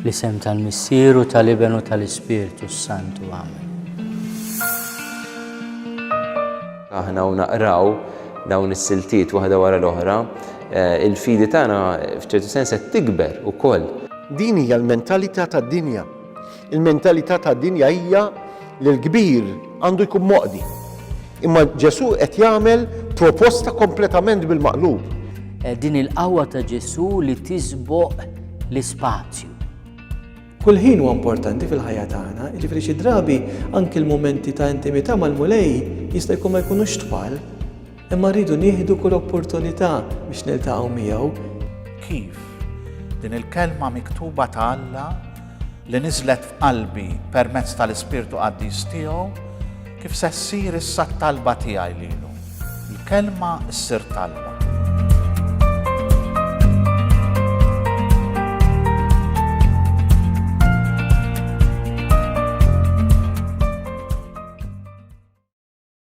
Fl-isem tal-Missieru, tal-Ibnu, tal-Ispiritu Santu. Amen. Aħna u naqraw dawn is-siltiet waħda wara l-oħra, il-fidi tagħna f'ċertu sens qed tikber ukoll. Din hija l-mentalità tad-dinja. Il-mentalità tad-dinja hija li l-kbir għandu jkun moqdi. Imma Ġesu qed jagħmel proposta kompletament bil-maqlub. Din il-qawwa ta' Ġesu li tisboq l-ispazju. Kull ħin huwa importanti fil-ħajja tagħna, jiġifieri xi drabi anke l-mumenti ta' intimità mal-mulej jista' jkun ma jkunux tfal, imma rridu nieħdu kull opportunità biex niltaqgħu miegħu. Kif din il-kelma miktuba ta' Alla li niżlet f'qalbi permezz tal-Ispirtu Qaddis tiegħu kif se ssir issa t-talba tiegħi lilu. Il-kelma ssir talba.